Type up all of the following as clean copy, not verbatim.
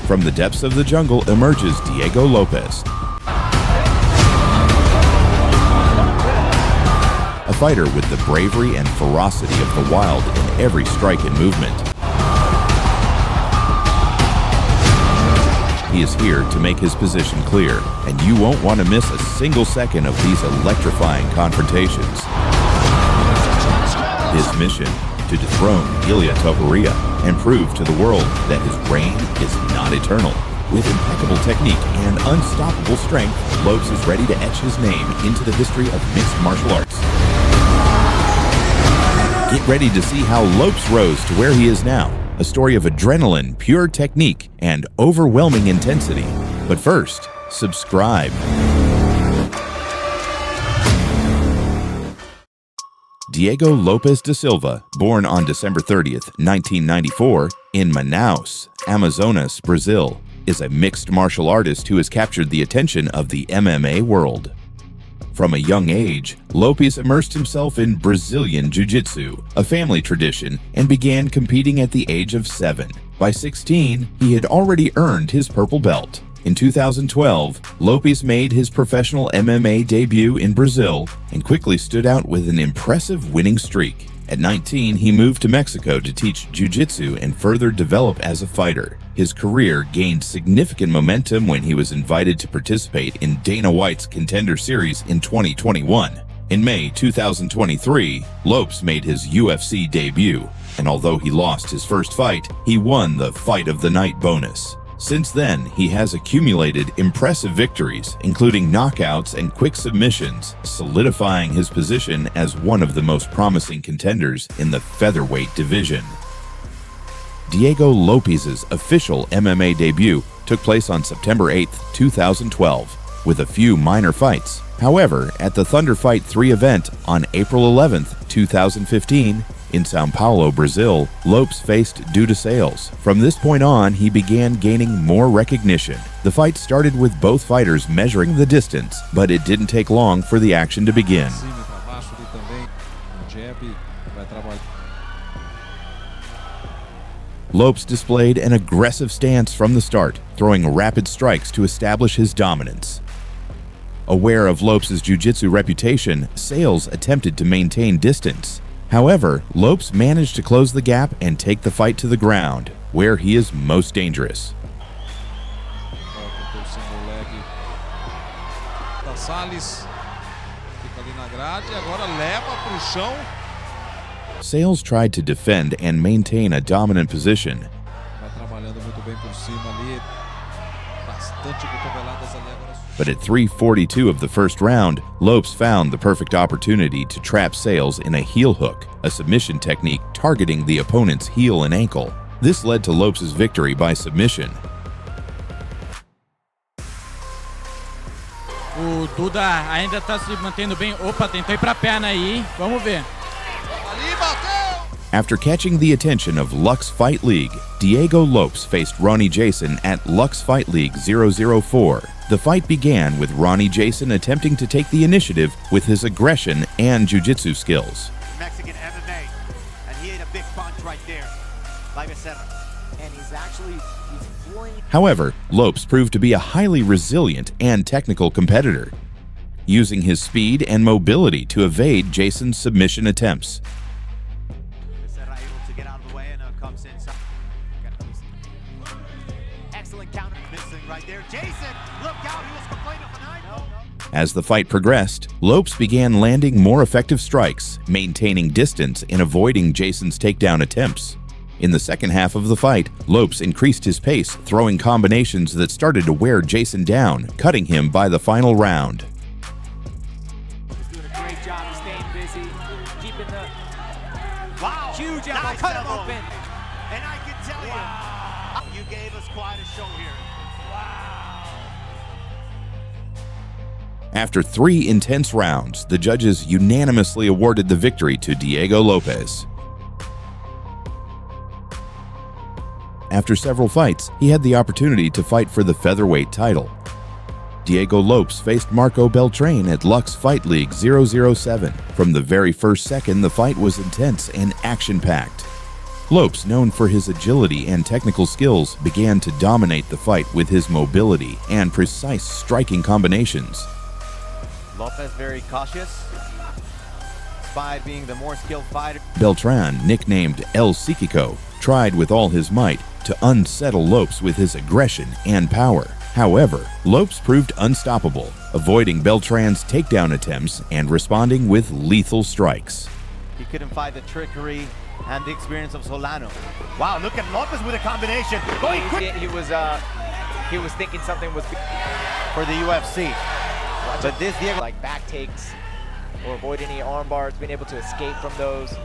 From the depths of the jungle emerges Diego Lopes, a fighter with the bravery and ferocity of the wild in every strike and movement. He is here to make his position clear, and you won't want to miss a single second of these electrifying confrontations. His mission: to dethrone Ilia Topuria and prove to the world that his reign is not eternal. With impeccable technique and unstoppable strength, Lopes is ready to etch his name into the history of mixed martial arts. Get ready to see how Lopes rose to where he is now, a story of adrenaline, pure technique, and overwhelming intensity. But first, subscribe. Diego Lopes da Silva, born on December 30th, 1994, in Manaus, Amazonas, Brazil, is a mixed martial artist who has captured the attention of the MMA world. From a young age, Lopes immersed himself in Brazilian Jiu-Jitsu, a family tradition, and began competing at the age of 7. By 16, he had already earned his purple belt. In 2012, Lopes made his professional MMA debut in Brazil and quickly stood out with an impressive winning streak. At 19, he moved to Mexico to teach jiu-jitsu and further develop as a fighter. His career gained significant momentum when he was invited to participate in Dana White's Contender Series in 2021. In May 2023, Lopes made his UFC debut, and although he lost his first fight, he won the Fight of the Night bonus. Since then, he has accumulated impressive victories, including knockouts and quick submissions, solidifying his position as one of the most promising contenders in the featherweight division. Diego Lopes' official MMA debut took place on September 8, 2012, with a few minor fights. However, at the Thunder Fight 3 event on April 11, 2015, in Sao Paulo, Brazil, Lopes faced Duda Sales. From this point on, he began gaining more recognition. The fight started with both fighters measuring the distance, but it didn't take long for the action to begin. Lopes displayed an aggressive stance from the start, throwing rapid strikes to establish his dominance. Aware of Lopes' jiu-jitsu reputation, Sales attempted to maintain distance. However, Lopes managed to close the gap and take the fight to the ground, where he is most dangerous. Sales tried to defend and maintain a dominant position. But at 3:42 of the first round, Lopes found the perfect opportunity to trap Sales in a heel hook, a submission technique targeting the opponent's heel and ankle. This led to Lopes' victory by submission. O Duda ainda está se mantendo bem. Opa, tentou ir para a perna aí, vamos ver. After catching the attention of Lux Fight League, Diego Lopes faced Ronnie Jason at Lux Fight League 004. The fight began with Ronnie Jason attempting to take the initiative with his aggression and jiu-jitsu skills. Mexican MMA, and he ate a big punch right there. Like I said, and he's flowing. However, Lopes proved to be a highly resilient and technical competitor, using his speed and mobility to evade Jason's submission attempts. Excellent counter, missing right there. Jason, look out, he was complaining for 9. As the fight progressed, Lopes began landing more effective strikes, maintaining distance and avoiding Jason's takedown attempts. In the second half of the fight, Lopes increased his pace, throwing combinations that started to wear Jason down, cutting him by the final round. He's doing a great job staying busy, keeping the huge elbow, Nice cut him elbow. open. And I can tell you, you gave us quite a show here. After 3 intense rounds, the judges unanimously awarded the victory to Diego Lopes. After several fights, he had the opportunity to fight for the featherweight title. Diego Lopes faced Marco Beltrán at Lux Fight League 007. From the very first second, the fight was intense and action-packed. Lopes, known for his agility and technical skills, began to dominate the fight with his mobility and precise striking combinations. Lopes very cautious. Despite being the more skilled fighter. Beltran, nicknamed El Psíquico, tried with all his might to unsettle Lopes with his aggression and power. However, Lopes proved unstoppable, avoiding Beltran's takedown attempts and responding with lethal strikes. He couldn't fight the trickery and the experience of Solano. Wow, look at Lopes with a combination. Going quick. He was thinking something was For the UFC. But this Diego, like back takes or avoid any arm bars, being able to escape from those.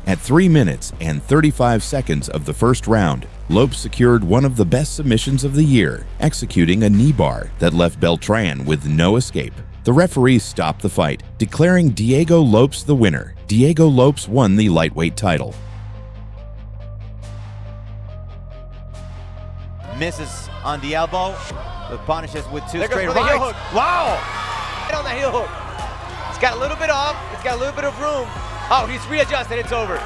At 3 minutes and 35 seconds of the first round, Lopes secured one of the best submissions of the year, executing a knee bar that left Beltran with no escape. The referee stopped the fight, declaring Diego Lopes the winner. Diego Lopes won the lightweight title. misses on the elbow, but punishes with two There straight goes for the heel rights. hook. Wow! Right on the heel hook. It's got a little bit off. It's got a little bit of room. Oh, he's readjusted. It's over.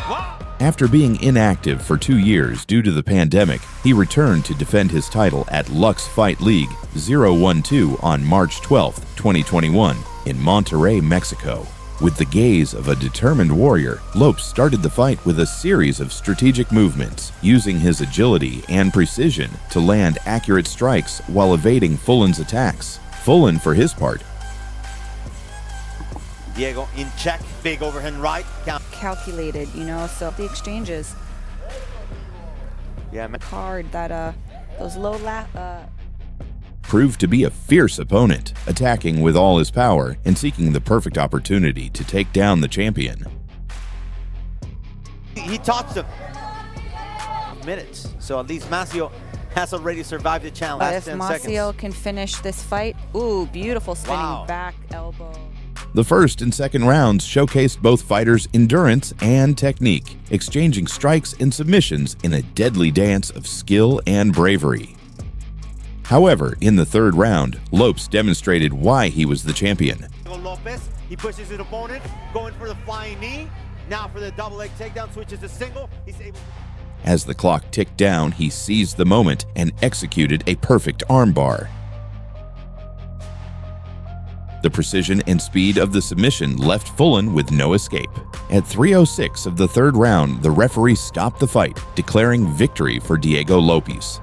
Wow! After being inactive for 2 years due to the pandemic, he returned to defend his title at Lux Fight League 012 on March 12, 2021, in Monterrey, Mexico. With the gaze of a determined warrior, Lopes started the fight with a series of strategic movements, using his agility and precision to land accurate strikes while evading Fullen's attacks. Fullen, for his part, Diego in check, big overhand right. Count. Calculated, you know, so the exchanges Yeah, man. hard that those low proved to be a fierce opponent, attacking with all his power and seeking the perfect opportunity to take down the champion. He touched him. Minutes. So at least Macio has already survived the challenge. Last if 10 Macio seconds. can finish this fight, ooh, beautiful spinning Wow. back elbow. The first and second rounds showcased both fighters' endurance and technique, exchanging strikes and submissions in a deadly dance of skill and bravery. However, in the third round, Lopes demonstrated why he was the champion. Lopes, he pushes his opponent, going for the flying knee. Now for the double leg takedown, switches to single. He's able. As the clock ticked down, he seized the moment and executed a perfect armbar. The precision and speed of the submission left Fullen with no escape. At 3:06 of the third round, the referee stopped the fight, declaring victory for Diego Lopes.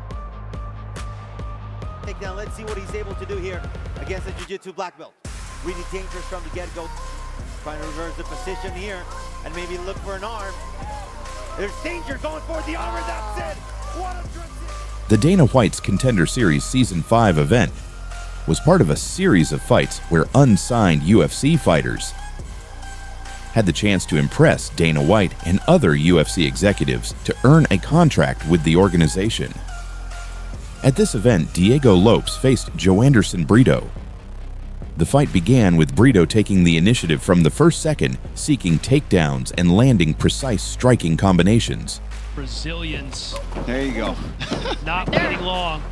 Takedown. Let's see what he's able to do here against the Jiu-Jitsu black belt. Really dangerous from the get-go. Trying to reverse the position here and maybe look for an arm. There's danger going for the arm, and that's it. What a drop. The Dana White's Contender Series Season 5 event was part of a series of fights where unsigned UFC fighters had the chance to impress Dana White and other UFC executives to earn a contract with the organization. At this event, Diego Lopes faced Joanderson Brito. The fight began with Brito taking the initiative from the first second, seeking takedowns and landing precise striking combinations. Brazilians There you go. not waiting long.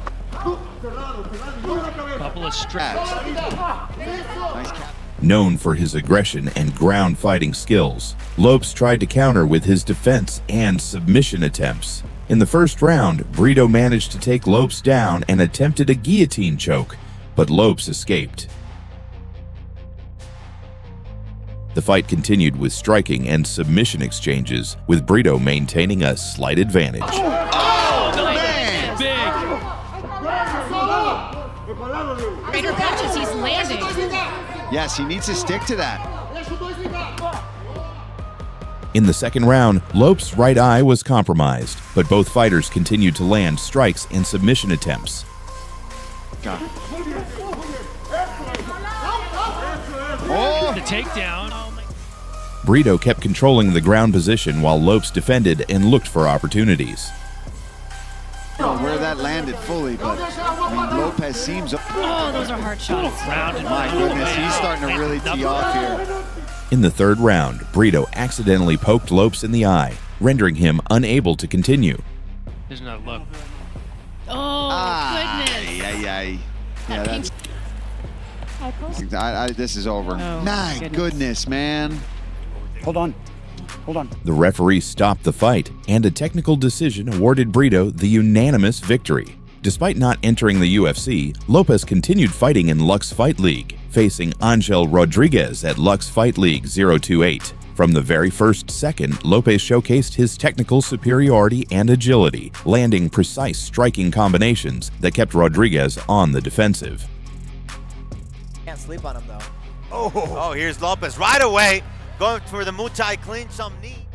Couple of straps. Nice cap. Known for his aggression and ground fighting skills, Lopes tried to counter with his defense and submission attempts. In the first round, Brito managed to take Lopes down and attempted a guillotine choke, but Lopes escaped. The fight continued with striking and submission exchanges, with Brito maintaining a slight advantage. Oh, man. big. Greater punches, he's landing. Yes, he needs to stick to that. In the second round, Lopes' right eye was compromised, but both fighters continued to land strikes and submission attempts. God. Oh, The takedown. Brito kept controlling the ground position while Lopes defended and looked for opportunities. I don't know where that landed fully, but I mean, Lopez seems. Oh, those are hard shots. Rounded. My goodness, he's starting to really tee off here. In the third round, Brito accidentally poked Lopes in the eye, rendering him unable to continue. There's another look. Oh, goodness. Yeah, that's. This is over. Oh, My goodness. goodness, man. Hold on. Hold on. The referee stopped the fight, and a technical decision awarded Brito the unanimous victory. Despite not entering the UFC, Lopes continued fighting in Lux Fight League, facing Angel Rodriguez at Lux Fight League 028. From the very first second, Lopes showcased his technical superiority and agility, landing precise striking combinations that kept Rodriguez on the defensive. Can't sleep on him though. Oh, here's Lopes right away, going for the Muay Thai clinch, some knee.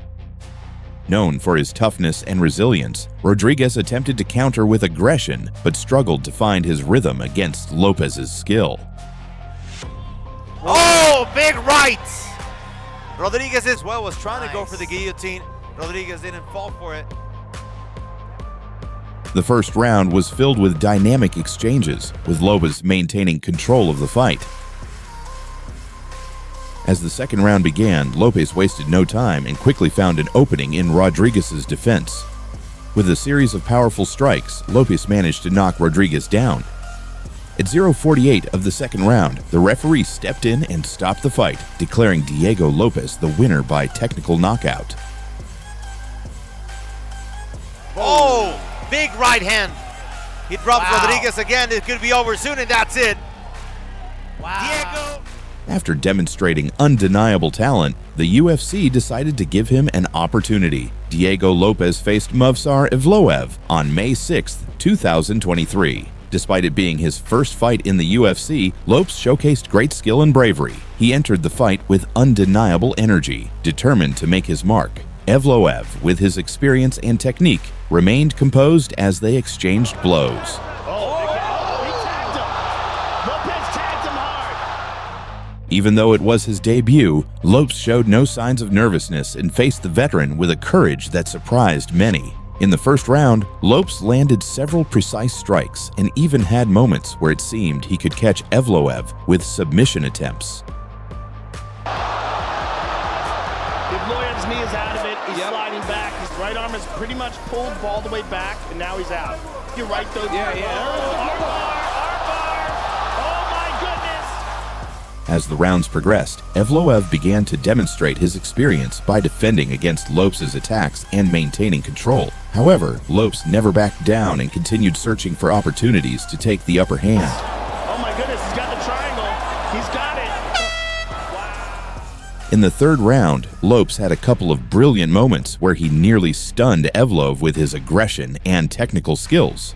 Known for his toughness and resilience, Rodriguez attempted to counter with aggression, but struggled to find his rhythm against Lopes's skill. Oh, big right! Rodriguez as well was trying to go for the guillotine. Rodriguez didn't fall for it. The first round was filled with dynamic exchanges, with Lopes maintaining control of the fight. As the second round began, Lopes wasted no time and quickly found an opening in Rodriguez's defense. With a series of powerful strikes, Lopes managed to knock Rodriguez down. At 0:48 of the second round, the referee stepped in and stopped the fight, declaring Diego Lopes the winner by technical knockout. Oh, big right hand. He drops Rodriguez again. It could be over soon, and that's it. Diego. After demonstrating undeniable talent, the UFC decided to give him an opportunity. Diego Lopes faced Movsar Evloev on May 6, 2023. Despite it being his first fight in the UFC, Lopes showcased great skill and bravery. He entered the fight with undeniable energy, determined to make his mark. Evloev, with his experience and technique, remained composed as they exchanged blows. Even though it was his debut, Lopes showed no signs of nervousness and faced the veteran with a courage that surprised many. In the first round, Lopes landed several precise strikes and even had moments where it seemed he could catch Evloev with submission attempts. Evloev's knee is out of it. He's sliding back. His right arm is pretty much pulled all the way back, and now he's out. You're right, though. Armbar! Oh, my goodness! As the rounds progressed, Evloev began to demonstrate his experience by defending against Lopes' attacks and maintaining control. However, Lopes never backed down and continued searching for opportunities to take the upper hand. Oh my goodness, he's got the triangle. He's got it. Wow. In the third round, Lopes had a couple of brilliant moments where he nearly stunned Evloev with his aggression and technical skills.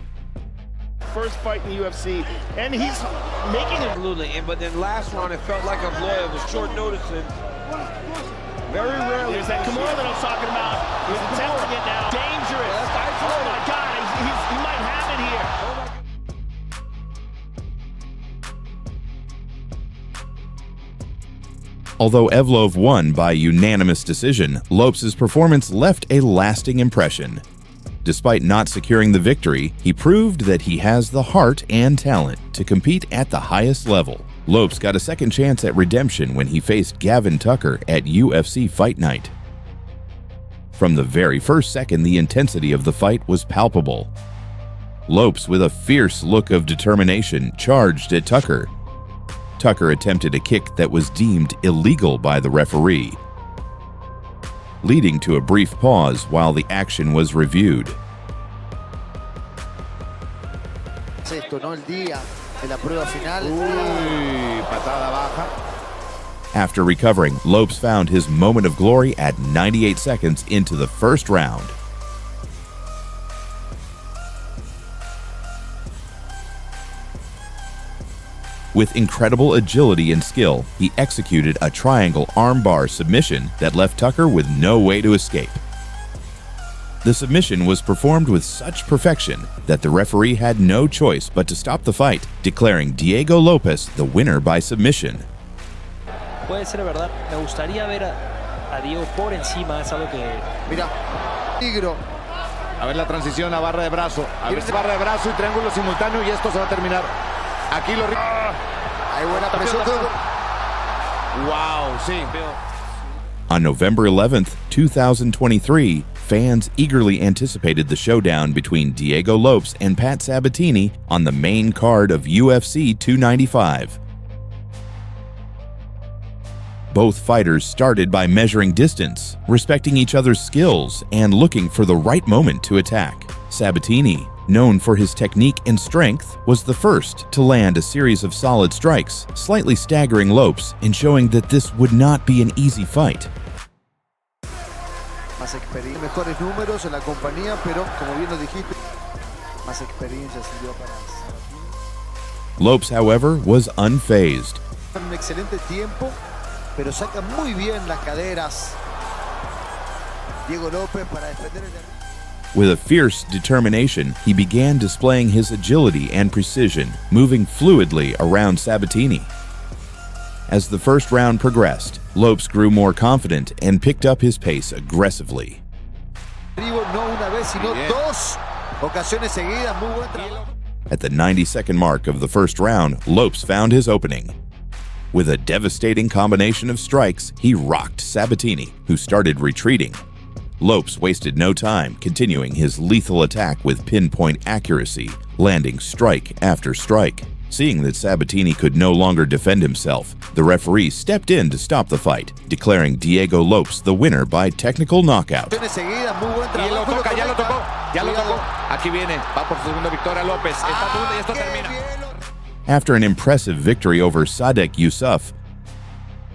First fight in the UFC, and he's making it. Absolutely, but then last round it felt like Evloev was short noticing. Very rarely. There's that Kimura that I was talking about. He's attempting it now. Dangerous. Oh my God, he might have it here. Although Evloev won by unanimous decision, Lopes' performance left a lasting impression. Despite not securing the victory, he proved that he has the heart and talent to compete at the highest level. Lopes got a second chance at redemption when he faced Gavin Tucker at UFC Fight Night. From the very first second, the intensity of the fight was palpable. Lopes, with a fierce look of determination, charged at Tucker. Tucker attempted a kick that was deemed illegal by the referee, leading to a brief pause while the action was reviewed. After recovering, Lopes found his moment of glory at 98 seconds into the first round. With incredible agility and skill, he executed a triangle armbar submission that left Tucker with no way to escape. The submission was performed with such perfection that the referee had no choice but to stop the fight, declaring Diego Lopes the winner by submission. Puede ser verdad. Me gustaría ver a Diego por encima. Es algo que... Mira, Tigro. A ver la transición a barra de brazo. A ver, barra de brazo y triángulo simultáneo y esto se va a terminar. Aquí lo... Hay buena presión. Wow, sí. On November 11th, 2023, fans eagerly anticipated the showdown between Diego Lopes and Pat Sabatini on the main card of UFC 295. Both fighters started by measuring distance, respecting each other's skills, and looking for the right moment to attack. Sabatini, known for his technique and strength, was the first to land a series of solid strikes, slightly staggering Lopes and showing that this would not be an easy fight. Más experiencia, mejores números en la compañía, pero como bien lo dijiste, más experiencia sirvió para Lopes, however, was unfazed. un excelente tiempo, pero saca muy bien las caderas. Diego López para defender el. With a fierce determination, he began displaying his agility and precision, moving fluidly around Sabatini. As the first round progressed, Lopes grew more confident and picked up his pace aggressively. At the 90-second mark of the first round, Lopes found his opening. With a devastating combination of strikes, he rocked Sabatini, who started retreating. Lopes wasted no time, continuing his lethal attack with pinpoint accuracy, landing strike after strike. Seeing that Sabatini could no longer defend himself, the referee stepped in to stop the fight, declaring Diego Lopes the winner by technical knockout. After an impressive victory over Sadek Yusuf,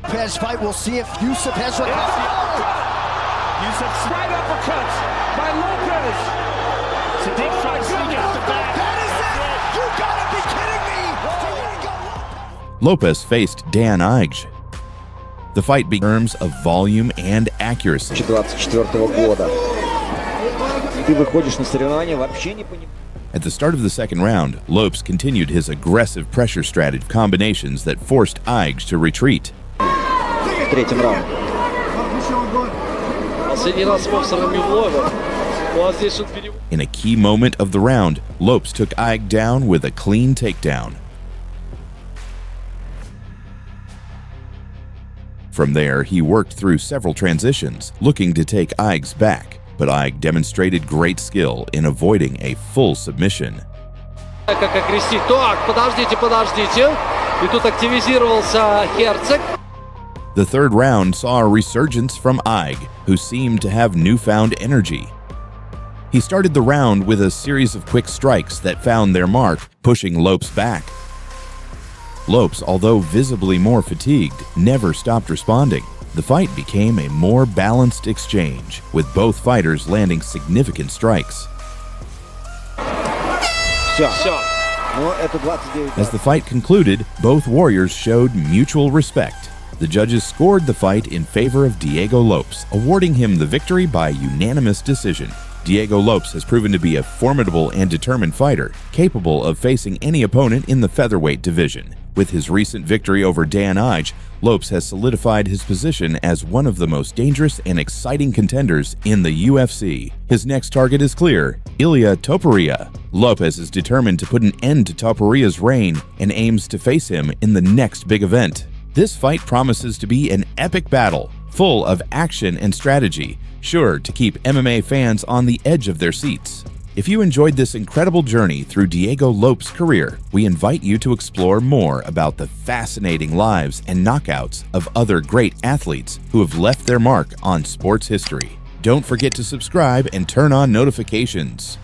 Lopez fight, we'll see if Yusuf has Yusuf's right uppercuts by Lopez. Sadiq trying to sneak out the back. That is it! You gotta be kidding me! Lopes faced Dan Ige. The fight began in terms of volume and accuracy. At the start of the second round, Lopes continued his aggressive pressure strategy combinations that forced Ige to retreat. In a key moment of the round, Lopes took Ige down with a clean takedown. From there, he worked through several transitions, looking to take Ige's back, but Ige demonstrated great skill in avoiding a full submission. The third round saw a resurgence from Ige, who seemed to have newfound energy. He started the round with a series of quick strikes that found their mark, pushing Lopes back. Lopes, although visibly more fatigued, never stopped responding. The fight became a more balanced exchange, with both fighters landing significant strikes. As the fight concluded, both warriors showed mutual respect. The judges scored the fight in favor of Diego Lopes, awarding him the victory by unanimous decision. Diego Lopes has proven to be a formidable and determined fighter, capable of facing any opponent in the featherweight division. With his recent victory over Dan Ige, Lopes has solidified his position as one of the most dangerous and exciting contenders in the UFC. His next target is clear: Ilia Topuria. Lopes is determined to put an end to Topuria's reign and aims to face him in the next big event. This fight promises to be an epic battle, full of action and strategy, sure to keep MMA fans on the edge of their seats. If you enjoyed this incredible journey through Diego Lopes' career, we invite you to explore more about the fascinating lives and knockouts of other great athletes who have left their mark on sports history. Don't forget to subscribe and turn on notifications.